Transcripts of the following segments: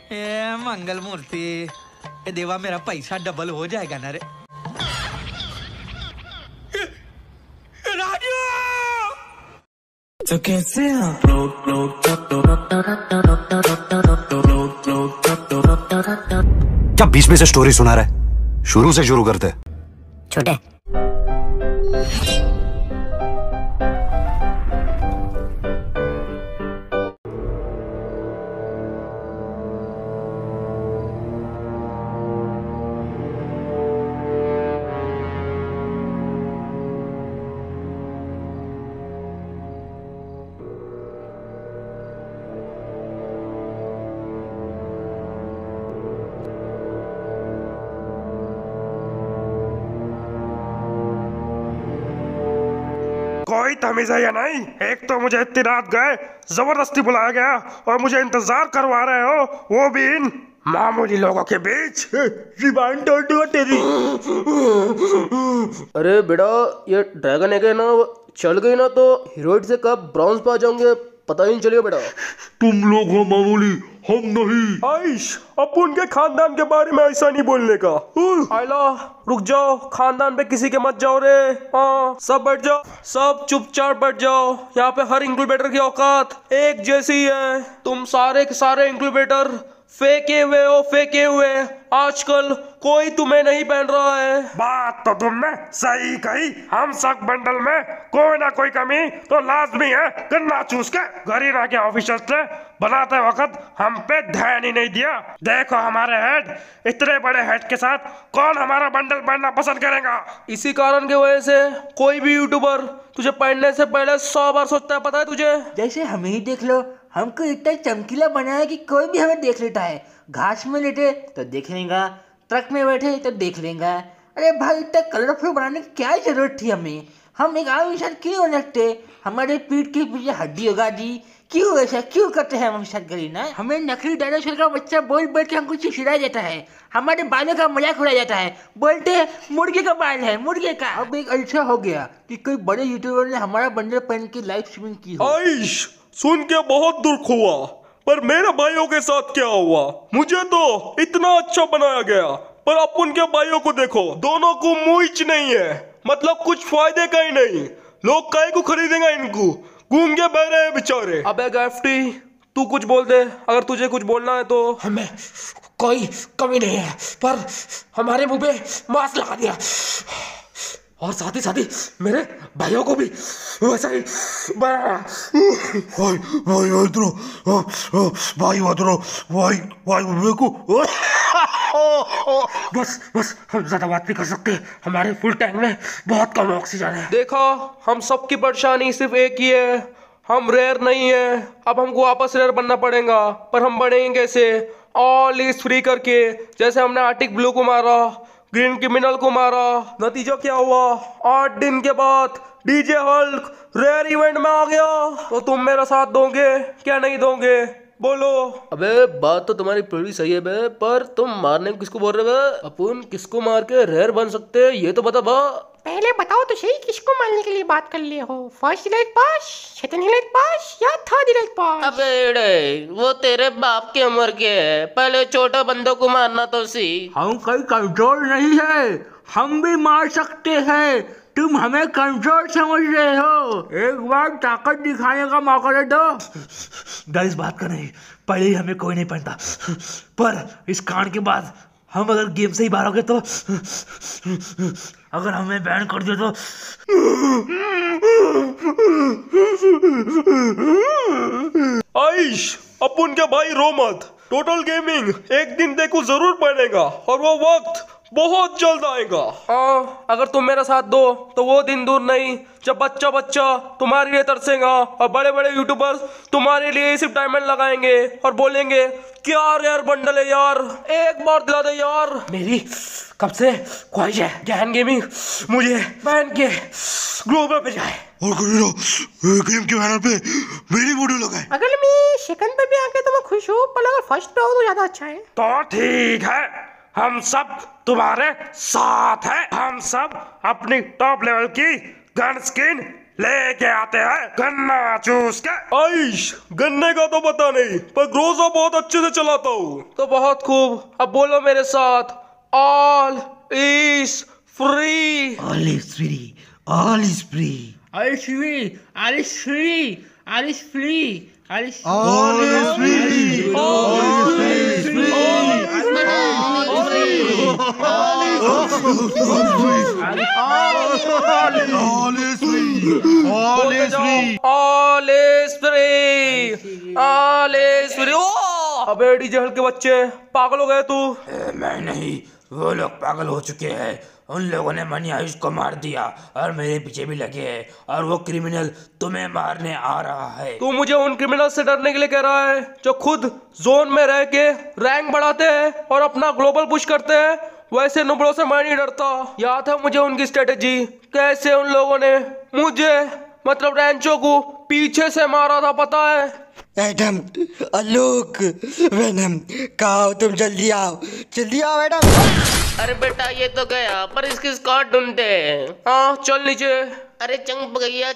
ए मंगल मूर्ति, ए देवा मेरा पैसा डबल हो जाएगा ना रे। राजू तो कैसे क्या बीच में से स्टोरी सुना रहा है? शुरू से शुरू करते। छोटे कोई तमीज है या नहीं? एक तो मुझे इतनी रात गए जबरदस्ती बुलाया गया और मुझे इंतजार करवा रहे हो, वो भी इन मामूली लोगों के बीच। रिबाइन तोड़ दूंगा तेरी। अरे बेटा, ये ड्रैगन है ना, चल गई ना तो हीरोइड से कब ब्रॉन्ज पे आ जाओगे पता ही नहीं चलेगा बेटा। तुम लोग हो मामूली, हम नहीं। आइश, अपन के खानदान के बारे में ऐसा नहीं बोलने का। आइला रुक जाओ, खानदान पे किसी के मत जाओ रे। हाँ सब बैठ जाओ, सब चुपचाप बैठ जाओ। यहाँ पे हर इंक्यूबेटर की औकात एक जैसी है। तुम सारे के सारे इंक्यूबेटर फेंके हुए हो, फेंके हुए। आजकल कोई तुम्हें नहीं पहन रहा है। बात तो तुमने सही कही। हम सब बंडल में कोई ना कोई कमी तो लाजमी है। गन्ना चूस के गरीना के ऑफिसर्स ने बनाते वक्त हम पे ध्यान ही नहीं दिया। देखो हमारे हेड, इतने बड़े हेड के साथ कौन हमारा बंडल पहनना पसंद करेगा? इसी कारण की वजह से कोई भी यूट्यूबर तुझे पहनने से पहले 100 बार सोचता है, पता है तुझे? जैसे हमें ही देख लो, हमको इतना चमकीला बनाया कि कोई भी हमें देख लेता है। घास में लेटे तो देख लेगा, ट्रक में बैठे तो देख लेगा। अरे भाई, इतना कलरफुल बनाने की क्या जरूरत थी हमें? हम एक आम इंसान क्यों हो सकते? हमारे पीठ के पीछे हड्डी होगा दी, क्यों ऐसा क्यों करते हैं हम साथ गरीना? हमें नकली डायनासोर का बच्चा बोल बोल के हमको चिढ़ाया जाता है। हमारे बालों का मजाक उड़ाया जाता है, बोलते हैं मुर्गे का बाल है, मुर्गे का। अब एक ऐसा हो गया कि कोई बड़े यूट्यूबर ने हमारा बंडल पहन के लाइव स्ट्रीमिंग की हो। आइश, सुन के बहुत दुख हुआ, पर मेरे भाइयों के साथ क्या हुआ? मुझे तो इतना अच्छा बनाया गया, पर अपन के भाइयों को देखो, दोनों को मुइच नहीं है, मतलब कुछ फायदे का ही नहीं। लोग काहे को खरीदेंगे इनको? गूंगे बहरे हैं बेचारे। अबे गैफ्टी, तू कुछ बोल दे अगर तुझे कुछ बोलना है तो। हमें कोई कमी नहीं है, पर हमारे मुंह पे मास्क लगा दिया और साथ ही मेरे भाइयों को भी वैसा ही बनाया। भाई मेरे को बस हम ज्यादा बात नहीं कर सकते, हमारे फुल टैंक में बहुत कम ऑक्सीजन है। देखो, हम सबकी परेशानी सिर्फ एक ही है, हम रेयर नहीं है। अब हमको वापस रेयर बनना पड़ेगा, पर हम बनेंगे कैसे? ऑल इज फ्री करके। जैसे हमने आर्टिक ब्लू को मारा, ग्रीन क्रिमिनल को मारा, नतीजा क्या हुआ? 8 दिन के बाद डीजे हल्क रेयर इवेंट में आ गया। तो तुम मेरा साथ दोगे क्या नहीं दोगे? बोलो। अबे बात तो तुम्हारी पूरी सही है बे, पर तुम मारने को किसको बोल रहे बे? अपन किसको मार के रेयर बन सकते हैं ये तो बता बा। पहले बताओ तो सही, किसको मारने के लिए बात कर लिए हो? First elite pass, second elite pass या थर्ड इलाइट पास? अबे वो तेरे बाप की उम्र के है, पहले छोटे बंदों को मारना तो सीख। हम कोई कंट्रोल नहीं है, हम भी मार सकते हैं। तुम हमें कंट्रोल समझ रहे हो? एक बार ताकत दिखाने का मौका दे दो। गाइस बात कर नहीं, पहले ही हमें कोई नहीं पहनता, पर इस कांड के बाद हम अगर गेम से ही बाहर हो गए तो, अगर हमें बैन कर दिया तो। आइश, अपन के भाई रो मत। टोटल गेमिंग एक दिन देखो जरूर बनेगा और वो वक्त बहुत जल्द आएगा। हाँ, अगर तुम मेरा साथ दो तो वो दिन दूर नहीं जब बच्चा बच्चा तुम्हारे लिए तरसेगा और बड़े बड़े यूट्यूबर्स तुम्हारे लिए सिर्फ डायमंड लगाएंगे और बोलेंगे क्या रेयर बंडल है यार, एक बार दिला दे यार। मेरी कब से ख्वाहिश है गहन गेमिंग मुझे पहन के ग्लोबल पे जाए और गेम के बैनर पे मेरी वीडियो लगाए। अगर मैं सेकंड पे भी आके तो मैं खुश हूँ, पर अगर फर्स्ट पे हो तो ज्यादा अच्छा है। तो ठीक है, हम सब तुम्हारे साथ हैं। हम सब अपनी टॉप लेवल की गन स्किन लेके आते हैं गन्ना चूस के। आइश, गन्ने का तो पता नहीं, पर ग्रोजा बहुत अच्छे से चलाता हूँ। तो बहुत खूब, अब बोलो मेरे साथ, all is free. All is free, all is free, Alice free, Alice free, Alice free, Alice All is free, all is free, all is free, all is free. All is free, all is free. अबे DJ हल्के बच्चे, पागल हो गए तू? मैं नहीं, वो लोग पागल हो चुके हैं। उन लोगों ने मनी आयुष को मार दिया और मेरे पीछे भी लगे हैं, और वो क्रिमिनल तुम्हें मारने आ रहा है। तू मुझे उन क्रिमिनल से डरने के लिए कह रहा है जो खुद जोन में रह के रैंक बढ़ाते हैं और अपना ग्लोबल पुश करते हैं? वैसे नुबड़ों से मैं नहीं डरता। याद है मुझे उनकी स्ट्रेटेजी, कैसे उन लोगों ने मुझे मतलब रैंचो को पीछे से मारा था, पता है? मैडम, आलोक, मैडम, कहाँ हो तुम? जल्दी आओ, जल्दी आओ मैडम। अरे बेटा ये तो गया, पर इसकी स्कॉट ढूंढते हैं। हाँ चल नीचे। अरे चंग बगैया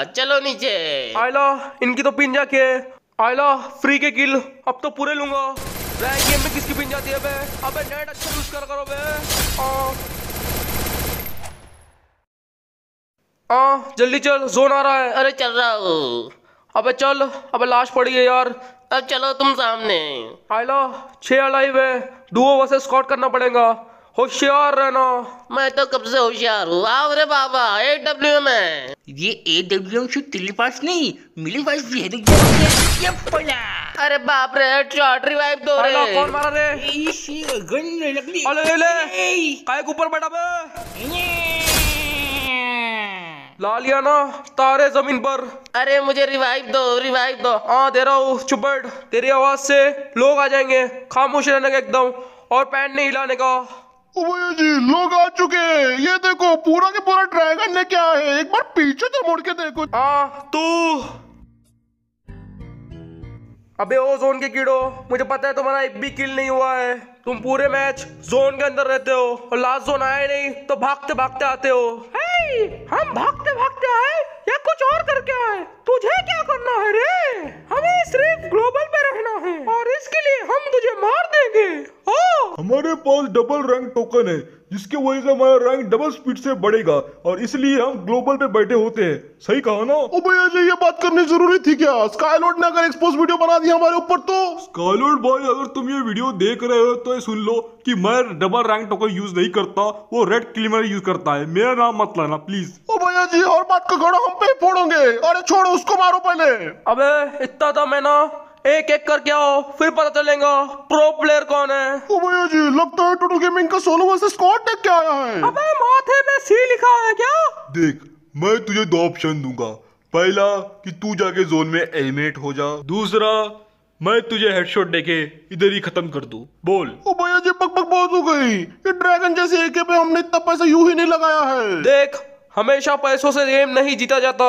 चलो नीचे। आयला, इनकी तो पिन जाके है। आयला, फ्री के किल अब तो पूरे लूंगा। रैंक गेम में किसकी पिन जाती है बे? अबे नेट अच्छा यूज करो बे। जल्दी चल, जोन आ रहा है। अरे चल रहा हूँ। अबे चल, अबे लाश पड़ी है यार। अब चलो तुम सामने। आयला, 6 अलाइव है, डुओ वर्सेस स्क्वाड करना पड़ेगा, होशियार रहना। मैं तो कब से होशियार हूँ। आओ रे बाबा, AWM है। ये AWM शुद्ध तेरे पास नहीं, मेरे पास भी है। देख ये पड़ा। अरे बाप रे, हेडशॉट, रिवाइव दो रे। आयला, कौन मारा रे? इसी गन लगनी। अले ले, काय के ऊपर बैठा बे? ला लिया ना तारे जमीन पर। अरे मुझे रिवाइव दो। हाँ दे रहा हूँ, चुप बैठ। तेरी आवाज से लोग आ जाएंगे, खामोश रहने का एकदम, और पैंट नहीं हिलाने का। ओ भैया जी, लोग आ चुके हैं। ये देखो, पूरा के पूरा ड्रैगन लेके आए हैं। एक बार पीछे तो मुड़ के देखो। हाँ तू। अबे ओ जोन के कीड़ो, मुझे पता है तुम्हारा एक भी किल नहीं हुआ है। तुम पूरे मैच जोन के अंदर रहते हो, और लास्ट जोन आए नहीं तो भागते भागते आते हो। हम भागते भागते आए या कुछ और करके आए? तुझे क्या करना है रे? हमें सिर्फ ग्लोबल पे रहना है, और इसके लिए हम तुझे मार देंगे। हमारे पास डबल रैंक टोकन है, जिसके वजह से हमारा रैंक डबल स्पीड से बढ़ेगा, और इसलिए हम ग्लोबल पे बैठे होते हैं। सही कहा ना? ओ भैया जी, ये बात करनी जरूरी थी क्या? स्काईलॉर्ड ने अगर एक्सपोज वीडियो बना दिया हमारे ऊपर तो। स्काईलॉर्ड भाई, अगर तुम ये वीडियो देख रहे हो तो ये सुन लो कि मैं डबल रैंक टोकन यूज नहीं करता, वो रेड क्लिमर यूज करता है। मेरा नाम मत लाना प्लीज। ओ भैया जी, और बात का घड़ा हम पे ही फोड़ोगे। अरे छोड़ो, उसको मारो पहले। अबे इतना था मैं ना, एक एक करके आओ, फिर पता चलेगा प्रो प्लेयर कौन है। ओ भैया जी, लगता है टोटल गेमिंग का सोलो वर्सेस स्क्वाड टेक क्या आया है। अबे माथे पे सी लिखा है क्या? देख, मैं तुझे 2 ऑप्शन दूंगा। पहला कि तू जाके जोन में एलिमिनेट हो जा, दूसरा मैं तुझे हेडशॉट देके इधर ही खत्म कर दूं। बोल। ओ भैया जी, बक बहुत हो गई। ये ड्रैगन जैसे एके पे हमने इतना पैसा यूं ही नहीं लगाया है। देख, हमेशा पैसों से गेम नहीं जीता जाता,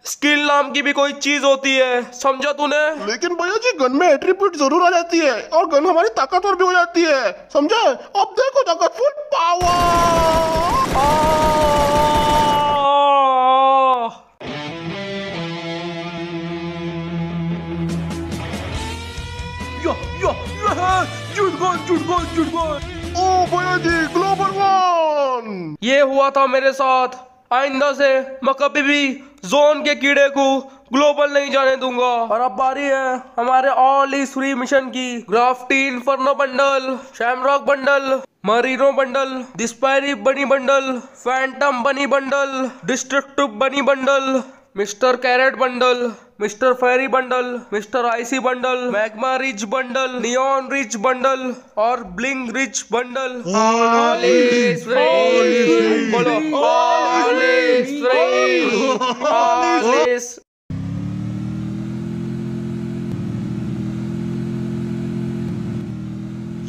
स्किल नाम की भी कोई चीज होती है, समझा तूने? लेकिन भैया जी, गन में एट्रीब्यूट जरूर आ जाती है, और गन हमारी ताकतवर भी हो जाती है, समझा? अब देखो ताकतफुल पावर। जुट गए। ओ भैया जी, ग्लोबल 1। ये हुआ था मेरे साथ। आइंदा से मैं कभी भी जोन के कीड़े को ग्लोबल नहीं जाने दूंगा। और अब बारी है हमारे ऑल इज फ्री मिशन की। Graffiti inferno bundle, shamrock bundle, marino bundle, डिस्पायरी bunny bundle, phantom bunny bundle, destructive bunny bundle, mister carrot bundle, mister fairy bundle, mister icy bundle, magma rich bundle, neon rich bundle, और bling rich bundle. All is free. बोलो, all is free, all is.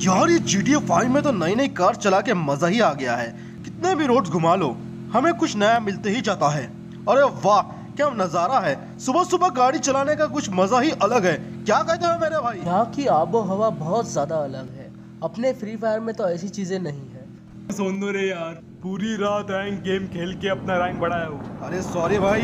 यार, ये GTA 5 में तो नई नई car चला के मजा ही आ गया है। कितने भी रोड्स घुमा लो, हमें कुछ नया मिलते ही जाता है। अरे वाह, क्या नजारा है। सुबह सुबह गाड़ी चलाने का कुछ मजा ही अलग है। क्या कहते हो मेरे भाई? यहाँ की आबो हवा बहुत ज्यादा अलग है। अपने फ्री फायर में तो ऐसी चीजें नहीं है। सुन रे यार, पूरी रात रैंक गेम खेल के अपना रैंक बढ़ाया हूँ। अरे सॉरी भाई।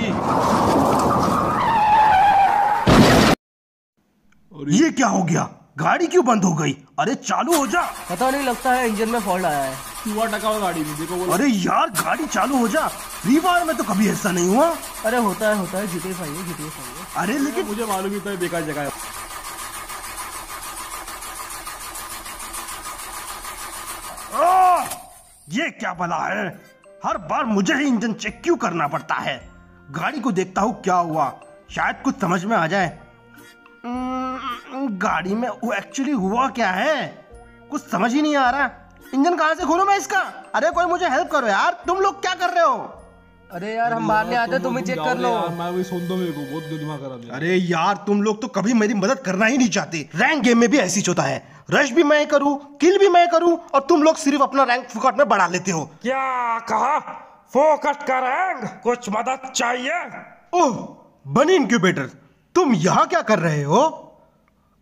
ये क्या हो गया? गाड़ी क्यों बंद हो गई? अरे चालू हो जा। पता नहीं, लगता है इंजन में फॉल्ट आया है। चूहा टका हुआ गाड़ी में, देखो। अरे यार गाड़ी चालू हो जा। फ्री फायर में तो कभी ऐसा नहीं हुआ। अरे होता है GTA 5 है। अरे लेकिन मुझे मालूम ही था बेकार जगह है। ये क्या भला है? हर बार मुझे ही इंजन चेक क्यों करना पड़ता है? गाड़ी को देखता हूँ क्या हुआ, शायद कुछ समझ में आ जाए। गाड़ी में वो एक्चुअली हुआ क्या है, कुछ समझ ही नहीं आ रहा। इंजन कहाँ से खोलूं मैं इसका? अरे कोई मुझे हेल्प करो यार, तुम लोग क्या कर रहे हो? अरे यार हम मारने आते, तुम ही चेक कर लो। मैं वही सुन दो, मेरे को बहुत दिमाग खराब है। अरे यार तुम लोग तो कभी मेरी मदद करना ही नहीं चाहते। रैंक गेम में भी ऐसी होता है, रश भी मैं करूं, किल भी मैं करूं, और तुम लोग सिर्फ अपना रैंक फुकट में बढ़ा लेते हो। क्या कहा? फोकट का रैंक, कुछ मदद चाहिए? ओह बनी इनक्यूबेटर, तुम यहाँ क्या कर रहे हो?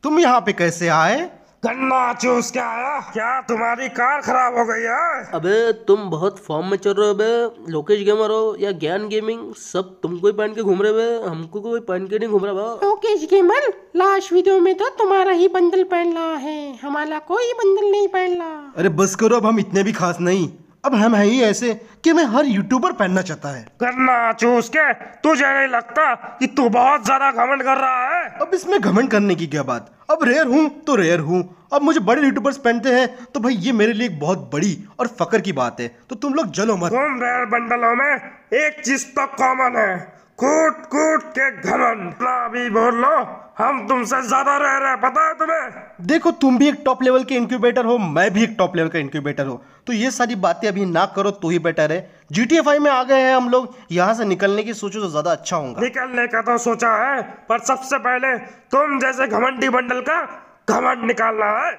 तुम यहाँ पे कैसे आए? गन्ना चूस के आया? क्या तुम्हारी कार खराब हो गई है? अबे तुम बहुत फॉर्म में चल रहे हो बे। लोकेश गेमर हो या ज्ञान गेमिंग, सब तुमको ही पहन के घूम रहे हो, हमको कोई पहन के नहीं घूम रहा बा। लोकेश गेमर, लास्ट वीडियो में तो तुम्हारा ही बंडल पहन रहा है, हमारा कोई बंडल नहीं पहन रहा। अरे बस करो, अब हम इतने भी खास नहीं। अब हम है ही ऐसे कि मैं हर यूट्यूबर पहनना चाहता है। गन्ना चूस के, तुझे नहीं लगता कि तू बहुत ज्यादा घमंड कर रहा है? अब इसमें घमंड करने की क्या बात? अब रेयर हूँ तो रेयर हूँ। अब मुझे बड़े यूट्यूबर्स पहनते हैं तो भाई ये मेरे लिए एक बहुत बड़ी और फकर की बात है। तो तुम लोग जलो मत। तुम रेयर बंडलों में एक चीज तो कॉमन है, कूट कूट के घमंड। ना भी बोल लो, हम तुमसे ज्यादा रह रहे, पता है तुम्हें? देखो तुम भी एक टॉप लेवल के इंक्यूबेटर हो, मैं भी एक टॉप लेवल का इंक्यूबेटर हो, तो ये सारी बातें अभी ना करो तो ही बेटर है। GTA 5 में आ गए हैं हम लोग, यहाँ से निकलने की सोचो तो ज्यादा अच्छा होगा। निकलने का तो सोचा है, पर सबसे पहले तुम जैसे घमंडी बंडल का घमंड निकालना है।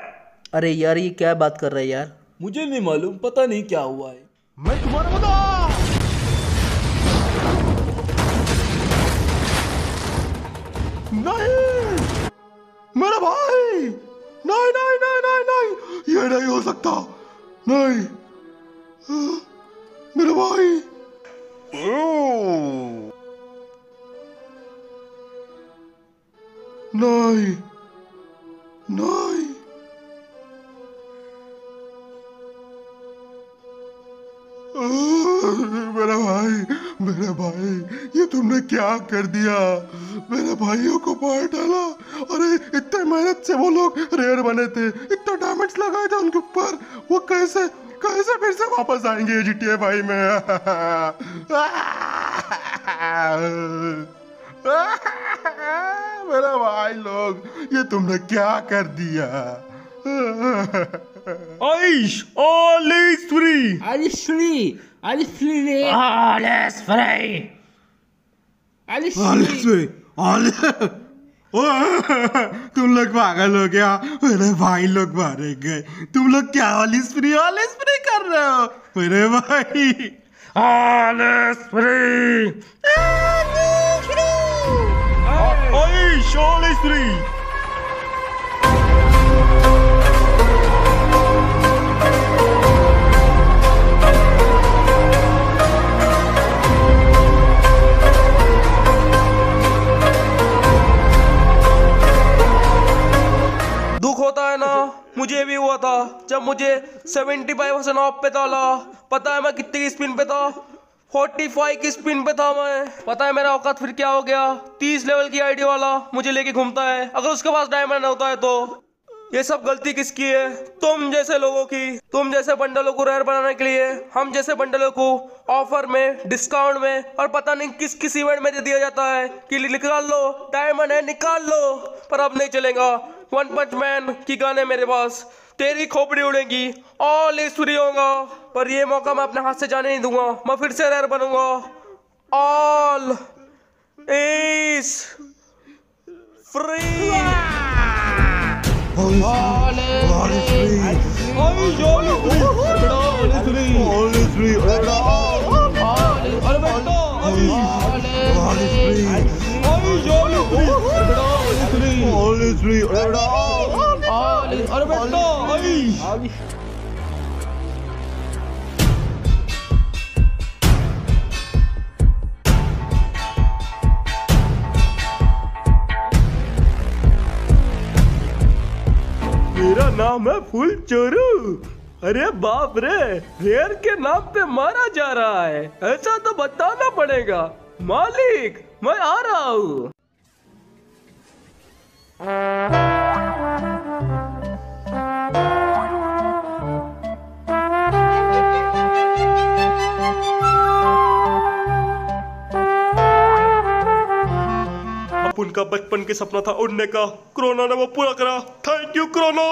अरे यार ये क्या बात कर रहे हैं यार? मुझे नहीं मालूम, पता नहीं क्या हुआ है। मैं तुम्हारा बता। नहीं मेरा भाई, नहीं नहीं नहीं नहीं नहीं, ये नहीं हो सकता। नहीं मेरा भाई। नहीं नहीं मेरा भाई, ये तुमने क्या कर दिया? मेरे भाइयों को मार डाला। अरे इतने मेहनत से वो लोग रेयर बने थे, इतना डैमेज लगाए थे उनके ऊपर, वो कैसे कैसे फिर से वापस आएंगे GTA 5 में? मेरा भाई लोग, ये तुमने क्या कर दिया? Aish all is free. Alice free रे। Alles frei! Alice free। तुम लोग पागल हो गया? मेरे भाई लोग मारे गए, तुम लोग क्या ऑलिस फ्री कर रहे हो? मेरे भाई ऑलिस फ्री, आइश ऑल इज फ्री। दुख होता है ना, मुझे भी हुआ था जब मुझे 75% ऑफ पे डाला। पता है मैं कितनी की स्पिन पे था? 45 की स्पिन पे था मैं। पता है मेरा औकात फिर क्या हो गया? 30 लेवल की आईडी वाला मुझे लेके घूमता है। अगर उसके पास डायमंड होता है तो ये सब गलती किसकी है? तुम जैसे लोगों की। तुम जैसे बंडलों को रेयर बनाने के लिए हम जैसे बंडलों को ऑफर में, डिस्काउंट में और पता नहीं किस किस इवेंट में दे दिया जाता है कि निकाल लो, डायमंड है निकाल लो। पर अब नहीं चलेगा। वन पंच मैन की गाने मेरे पास, तेरी खोपड़ी उड़ेगी, ऑल इज फ्री होगा। पर ये मौका मैं अपने हाथ से जाने नहीं दूंगा। मैं फिर से रेयर बनूंगा। All is free. मेरा नाम है फुल चोरू। अरे बाप रे, रेयर के नाम पे मारा जा रहा है, ऐसा तो बताना पड़ेगा। मालिक मैं आ रहा हूँ। उनका बचपन के सपना था उड़ने का, कोरोना ने वो पूरा करा। Thank you corona.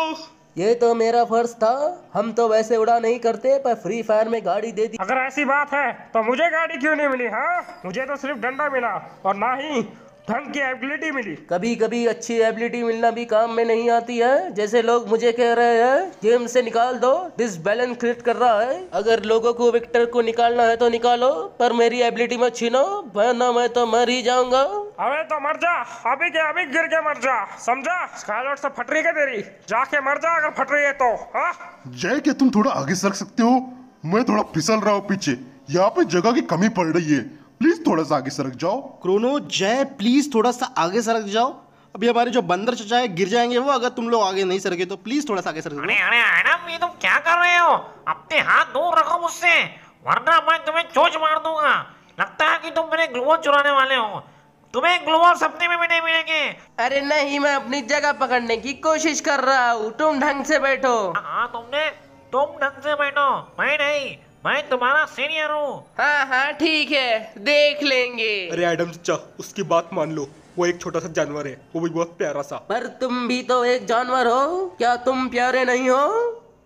ये तो मेरा फर्ज था। हम तो वैसे उड़ा नहीं करते, पर फ्री फायर में गाड़ी दे दी। अगर ऐसी बात है तो मुझे गाड़ी क्यों नहीं मिली? हाँ, मुझे तो सिर्फ डंडा मिला और ना ही ढंग की एबिलिटी मिली। कभी कभी अच्छी एबिलिटी मिलना भी काम में नहीं आती है। जैसे लोग मुझे कह रहे हैं गेम से निकाल दो, डिसबैलेंस क्रिएट कर रहा है। अगर लोगों को विक्टर को निकालना है तो निकालो, पर मेरी एबिलिटी मत छीनो, वरना मैं तो मर ही जाऊंगा। अबे तो मर जा, अभी के अभी गिर के मर जा, समझा? स्काईलॉर्ड से फट रही है तेरी, जाके मर जा अगर फट रही है तो। हाँ जय, क्या तुम थोड़ा आगे सरक सकते हो? मैं थोड़ा फिसल रहा हूँ पीछे, यहाँ पे जगह की कमी पड़ रही है। प्लीज थोड़ा सा आगे सरक जाओ। क्रोनो, जय प्लीज थोड़ा सा आगे सरक जाओ। अभी हमारे जो बंदर चचा है गिर जाएंगे वो, अगर तुम लोग आगे नहीं सरके तो प्लीज थोड़ा सा आगे सरक जाओ। अरे अरे मैडम, ये तुम क्या कर रहे हो? अपने हाथ दूर रखो मुझसे, वरना मैं तुम्हें चोंच मार दूंगा। लगता है कि तुम मेरे ग्लूवॉल चुराने वाले हो। तुम्हें ग्लूवॉल सपने में भी नहीं मिलेंगे। अरे नहीं, मैं अपनी जगह पकड़ने की कोशिश कर रहा हूँ, तुम ढंग से बैठो। हाँ तुम ढंग से बैठो, मैं नहीं, मैं तुम्हारा सीनियर हूँ। हाँ हाँ ठीक है, देख लेंगे। अरे एडम चचा, उसकी बात मान लो, वो एक छोटा सा जानवर है, वो भी बहुत प्यारा सा। पर तुम भी तो एक जानवर हो, क्या तुम प्यारे नहीं हो?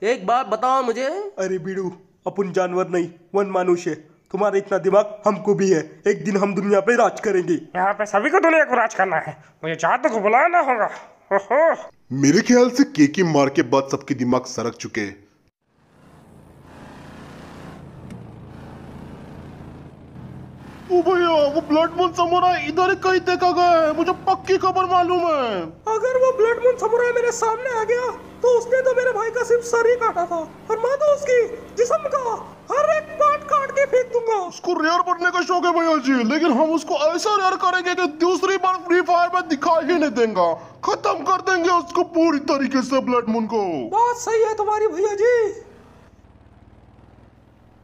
एक बात बताओ मुझे। अरे बीड़ू, अपन जानवर नहीं, वन मानुष है। तुम्हारा इतना दिमाग हमको भी है, एक दिन हम दुनिया पे राज करेंगे। यहाँ पे सभी को दुनिया को राज करना है, मुझे जादू को बुलाना होगा। ओहो, मेरे ख्याल से केकी मार के बाद सबके दिमाग सरक चुके हैं। ओ भैया, वो ब्लड मून समुराई इधर ही कहीं देखा गया है, मुझे पक्की खबर मालूम है। अगर वो ब्लड मून समुराई मेरे सामने आ गया तो उसने तो मेरे भाई का सिर्फ सर ही काटा था, और मैं तो उसकी जिस्म का हर एक पार्ट काट के फेंक दूंगा। उसको रेयर बनने का शौक है भैया जी, लेकिन हम उसको ऐसा रेयर करेंगे कि दूसरी बार फ्री फायर में दिखाई ही नहीं देगा। खत्म कर देंगे उसको पूरी तरीके से, ब्लड मून को। बात सही है तुम्हारी भैया जी।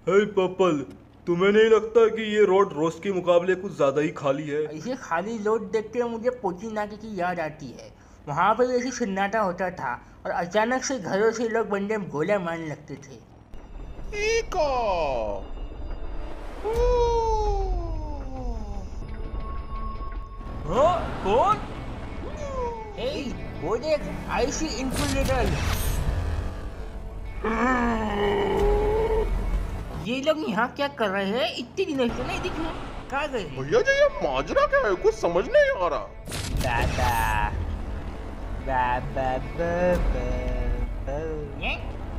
हे पपल, तुम्हें नहीं लगता कि ये रोड रोज के मुकाबले कुछ ज्यादा ही खाली है? ऐसे खाली रोड देख के मुझे पोची नाके की याद आती है। वहाँ पर ऐसी सन्नाटा होता था और अचानक से घरों से लोग बंदे गोला मारने लगते थे। कौन? वो देख, आईसी इन्फिल्ट्रेटर। ये लोग यहाँ क्या कर रहे हैं? इतने दिनों से नहीं दिख रहे, कहाँ गए? भैया जी, ये माजरा क्या है? कुछ समझ नहीं आ रहा। ये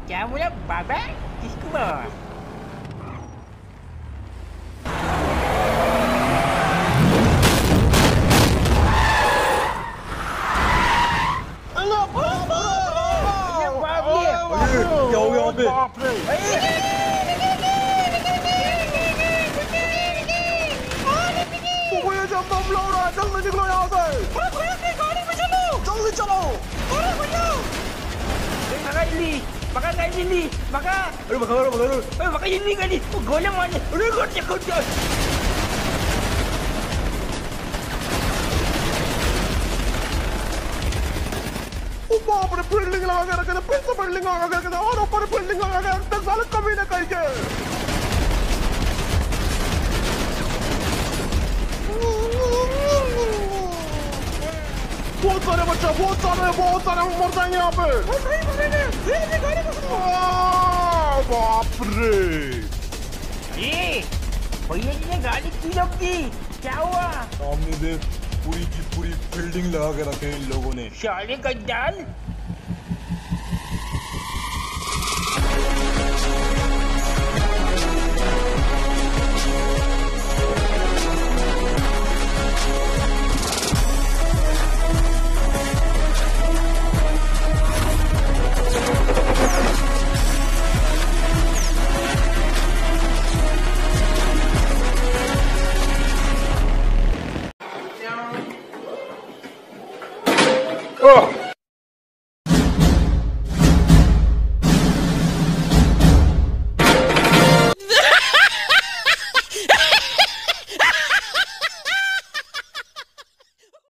क्या बोला बाबा? किसको बाबा? क्या हो गया अबे? भैया जी, बम लग रहा है, जल्दी निकलो यहाँ से। गाड़ी में चलो, जल्दी चलो। अरे भैया, भगा जल्दी, भगा जल्दी, भगा। अरे भगा जल्दी गाड़ी, वो गोले मारने। अरे गुड जा। बाप रे, बिल्डिंग लगा के रखे थे, फिर से बिल्डिंग लगा के रखे थे, और ऊपर बिल्डिंग लगा के रखे थे, साले कभी ना कहीं के। बहुत सारे बच्चे, बहुत सारे मर जाएंगे यहाँ पे। बाप रे, ये भैया जी ने गाड़ी की लोग की, क्या हुआ? सामने देख, पूरी की पूरी बिल्डिंग लगा के रखे इन लोगों ने। साले गद्दार,